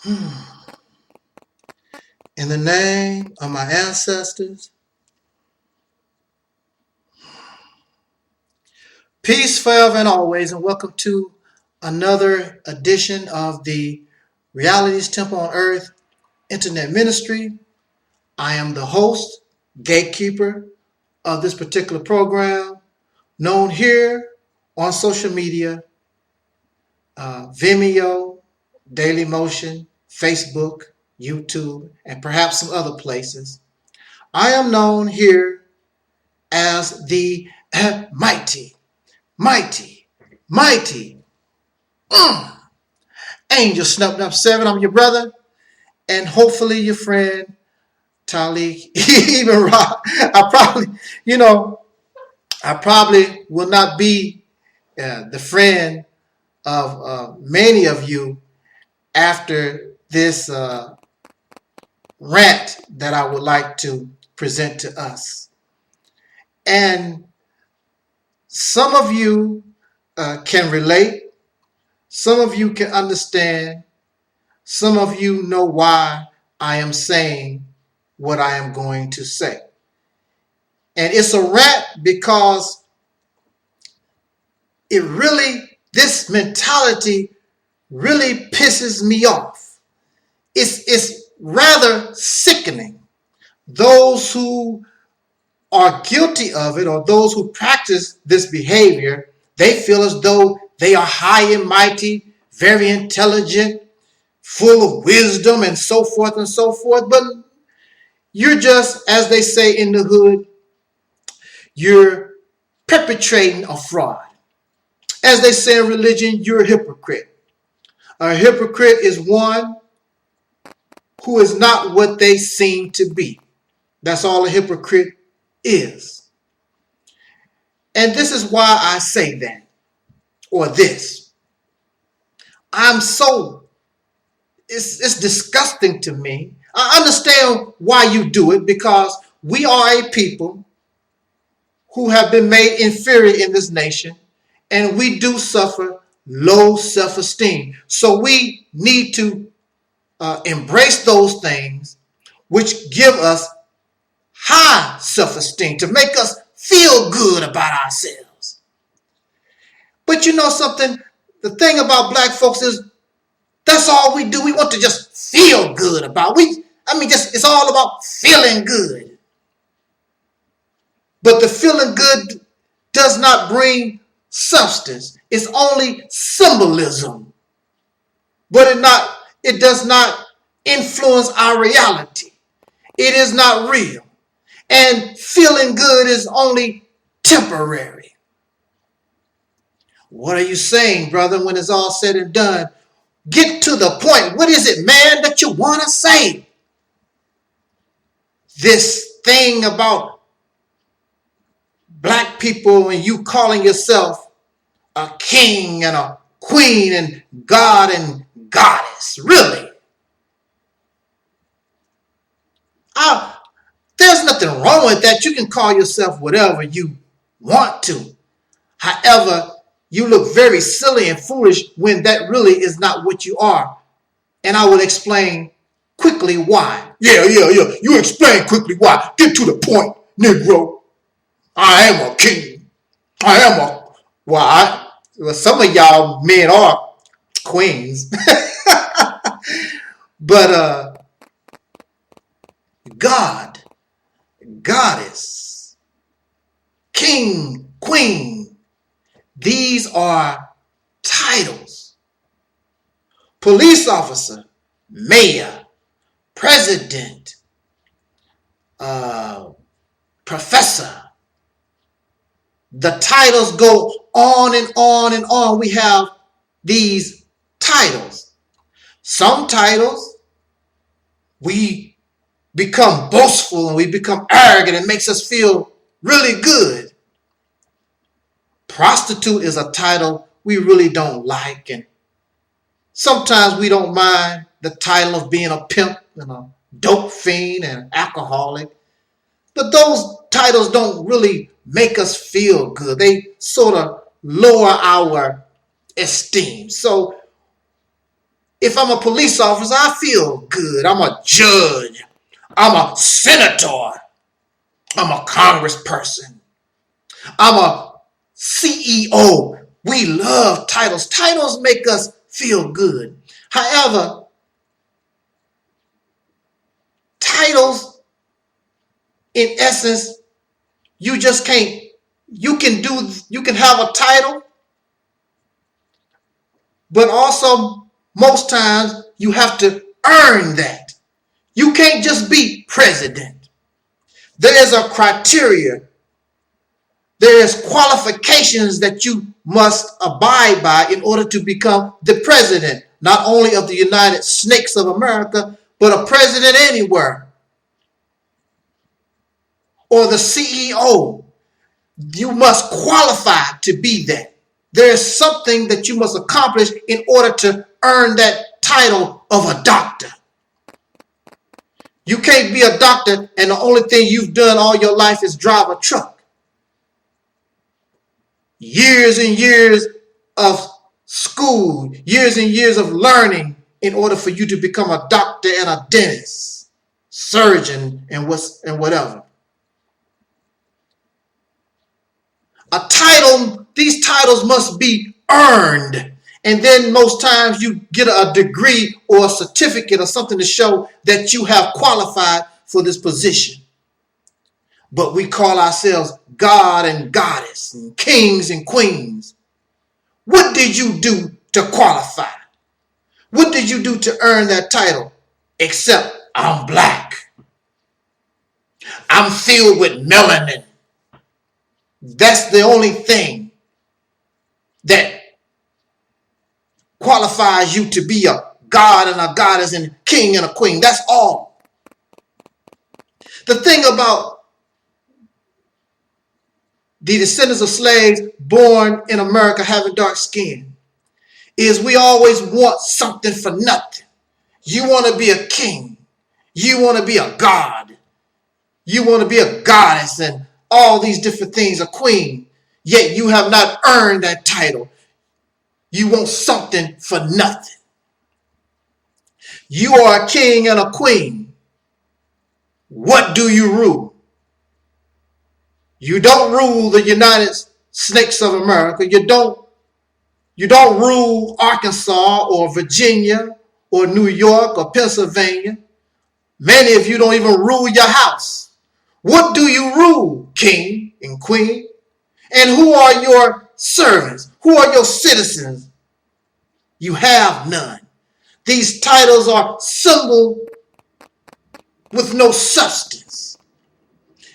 In the name of my ancestors, peace forever and always, and welcome to another edition of the Reality's Temple on Earth Internet Ministry. I am the host, gatekeeper of this particular program, known here on social media, Vimeo, Daily Motion, Facebook, YouTube, and perhaps some other places. I am known here as the mighty Angel Snubbed Up 7. I'm your brother, and hopefully your friend, Taalik, Ibn'rad. I probably will not be the friend of many of you after this rant that I would like to present to us. And some of you can relate, some of you can understand, some of you know why I am saying what I am going to say. And it's a rant because this mentality really pisses me off. It's rather sickening. Those who are guilty of it, or those who practice this behavior, they feel as though they are high and mighty, very intelligent, full of wisdom, and so forth and so forth. But you're just, as they say in the hood, you're perpetrating a fraud. As they say in religion, you're a hypocrite. A hypocrite is one who is not what they seem to be. That's all a hypocrite is. And this is why I say that, or this. It's disgusting to me. I understand why you do it, because we are a people who have been made inferior in this nation, and we do suffer low self-esteem. So we need to embrace those things which give us high self-esteem, to make us feel good about ourselves. But you know something? The thing about black folks is that's all we do. We want to just feel good about. It's all about feeling good. But the feeling good does not bring substance. It's only symbolism. But it does not influence our reality. It is not real. And feeling good is only temporary. What are you saying, brother, when it's all said and done? Get to the point. What is it, man, that you want to say? This thing about black people and you calling yourself a king and a queen and God and goddess. Really? There's nothing wrong with that. You can call yourself whatever you want to. However, you look very silly and foolish when that really is not what you are. And I will explain quickly why. Yeah. You explain quickly why. Get to the point, Negro. I am a king. Some of y'all men are queens. But God, goddess, king, queen, these are titles. Police officer, mayor, president, professor. The titles go on and on and on. We have these titles. Some titles, we become boastful and we become arrogant. It makes us feel really good. Prostitute is a title we really don't like, and sometimes we don't mind the title of being a pimp and a dope fiend and alcoholic. But those titles don't really make us feel good. They sort of lower our esteem. So If I'm a police officer, I feel good. I'm a judge. I'm a senator. I'm a congressperson. I'm a CEO. We love titles. Titles make us feel good. However, titles, in essence, you just can't, you can have a title, but also most times you have to earn that. You can't just be president. There is a criteria. There is qualifications that you must abide by in order to become the president, not only of the United Snakes of America, but a president anywhere. Or the CEO. You must qualify to be that. There is something that you must accomplish in order to earn that title of a doctor. You can't be a doctor and the only thing you've done all your life is drive a truck. Years and years of school, years and years of learning in order for you to become a doctor and a dentist, surgeon, and whatever. A title, these titles must be earned. And then most times you get a degree or a certificate or something to show that you have qualified for this position. But we call ourselves God and Goddess and kings and queens. What did you do to qualify? What did you do to earn that title? Except I'm black. I'm filled with melanin. That's the only thing that qualifies you to be a God and a goddess and a king and a queen. That's all. The thing about the descendants of slaves born in America having dark skin is we always want something for nothing. You want to be a king. You want to be a god. You want to be a goddess and all these different things, a queen. Yet you have not earned that title. You want something for nothing. You are a king and a queen. What do you rule? You don't rule the United Snakes of America. You don't rule Arkansas or Virginia or New York or Pennsylvania. Many of you don't even rule your house. What do you rule, king and queen? And who are your servants? Who are your citizens? You have none. These titles are symbol with no substance.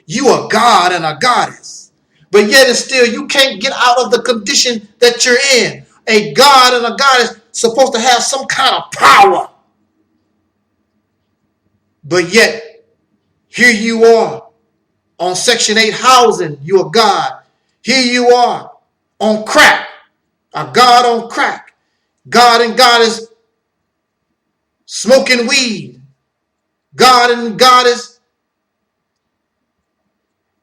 You are God and a goddess, but yet and still you can't get out of the condition that you're in. A God and a goddess supposed to have some kind of power, but yet here you are on Section 8 housing. You are God. Here you are on crack, a God on crack. God and goddess smoking weed. God and goddess,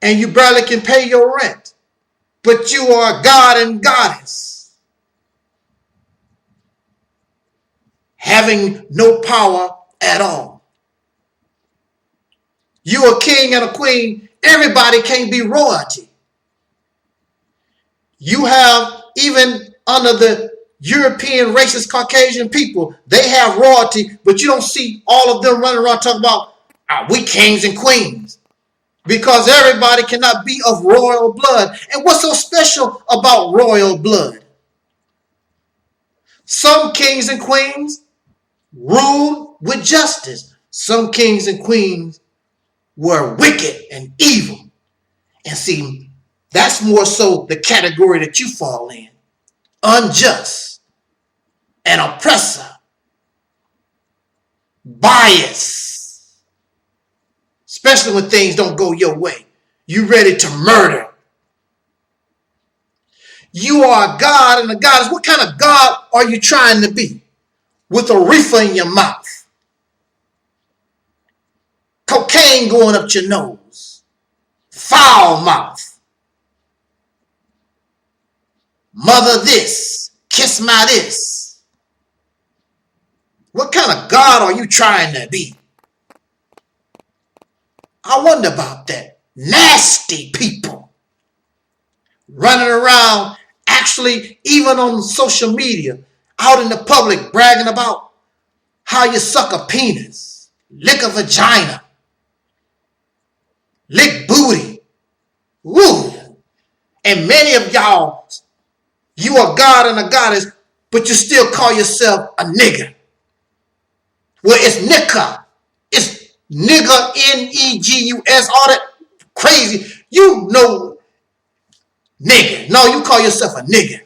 and you barely can pay your rent. But you are God and goddess, having no power at all. You are king and a queen. Everybody can't be royalty. You have, even under the European racist Caucasian people, they have royalty, but you don't see all of them running around talking about, we kings and queens. Because everybody cannot be of royal blood. And what's so special about royal blood? Some kings and queens ruled with justice. Some kings and queens were wicked and evil. And see, that's more so the category that you fall in. Unjust, an oppressor, bias, especially when things don't go your way. You ready to murder. You are a God and a goddess. What kind of God are you trying to be? With a reefer in your mouth, cocaine going up your nose, foul mouth, mother this, kiss my this. What kind of God are you trying to be? I wonder about that. Nasty people running around, actually even on social media, out in the public, bragging about how you suck a penis, lick a vagina, lick booty. Woo! And many of y'all, you are God and a goddess, but you still call yourself a nigger. Well, it's nigger. It's nigger, N-E-G-U-S, all that crazy. You know nigger. No, you call yourself a nigger.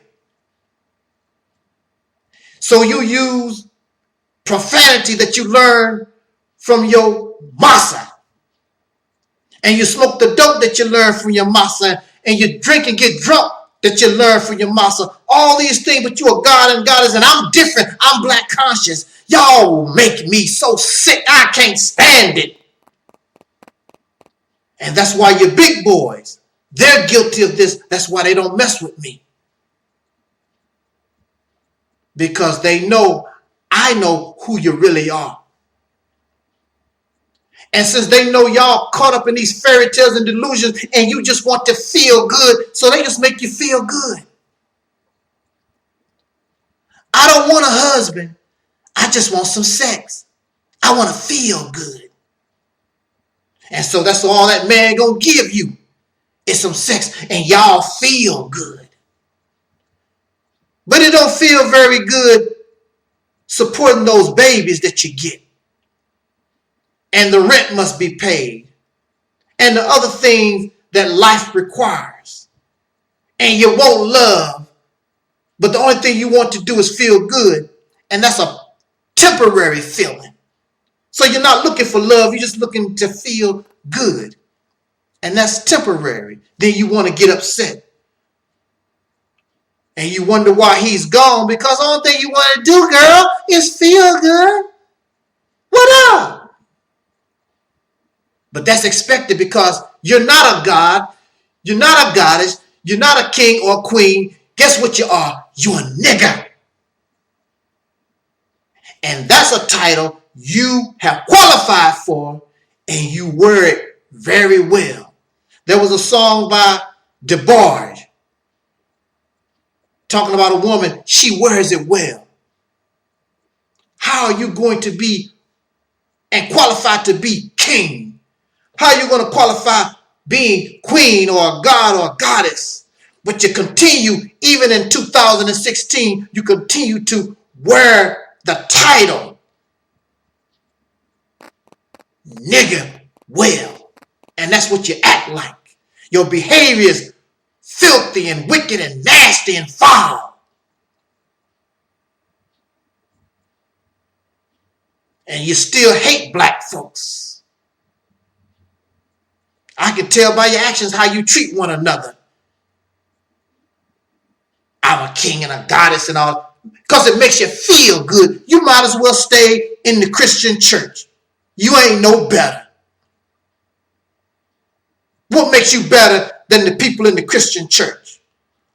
So you use profanity that you learn from your massa. And you smoke the dope that you learn from your massa. And you drink and get drunk that you learn from your massa. All these things, but you are God and goddess, and I'm different. I'm black conscious. Y'all make me so sick. I can't stand it. And that's why your big boys, they're guilty of this. That's why they don't mess with me. Because they know, I know who you really are. And since they know y'all caught up in these fairy tales and delusions, and you just want to feel good, so they just make you feel good. I don't want a husband. I just want some sex. I want to feel good. And so that's all that man gonna give you is some sex, and y'all feel good. But it don't feel very good supporting those babies that you get. And the rent must be paid. And the other things that life requires. And you won't love, but the only thing you want to do is feel good. And that's a temporary feeling. So you're not looking for love, you're just looking to feel good. And that's temporary. Then you want to get upset. And you wonder why he's gone, because the only thing you want to do, girl, is feel good. What up? But that's expected because you're not a god, you're not a goddess, you're not a king or a queen. Guess what you are? You're a nigger. And that's a title you have qualified for, and you wear it very well. There was a song by DeBarge talking about a woman, she wears it well. How are you going to be and qualified to be king? How are you going to qualify being queen or a god or a goddess? But you continue, even in 2016, you continue to wear the title nigger well. And that's what you act like. Your behavior is filthy and wicked and nasty and foul. And you still hate black folks. I can tell by your actions how you treat one another. I'm a king and a goddess and all. Because it makes you feel good. You might as well stay in the Christian church. You ain't no better. What makes you better than the people in the Christian church?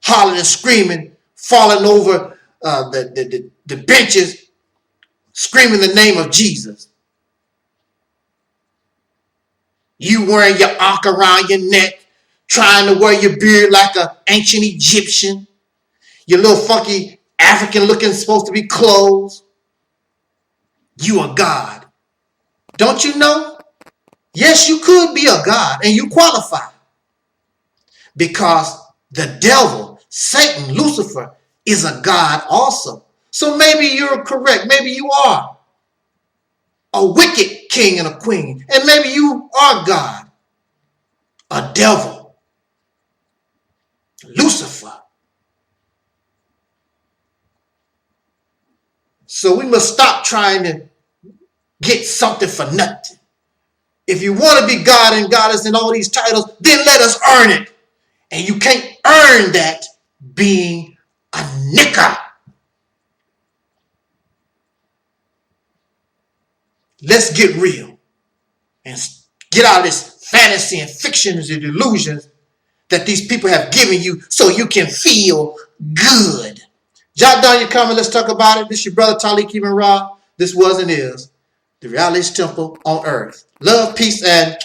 Hollering and screaming, falling over the benches, screaming the name of Jesus. You wearing your ankh around your neck, trying to wear your beard like an ancient Egyptian. Your little funky African looking supposed to be clothes. You a god. Don't you know? Yes, you could be a god and you qualify. Because the devil, Satan, Lucifer, is a god also. So maybe you're correct. Maybe you are a wicked king and a queen. And maybe you are God, a devil, Lucifer. So we must stop trying to get something for nothing. If you want to be God and goddess and all these titles, then let us earn it. And you can't earn that being a nigger. Let's get real and get out of this fantasy and fictions and illusions that these people have given you so you can feel good. Jot down your comment. Let's talk about it. This is your brother Taalik Ibn'rad. This was and is the Realist Temple on earth. Love, peace, and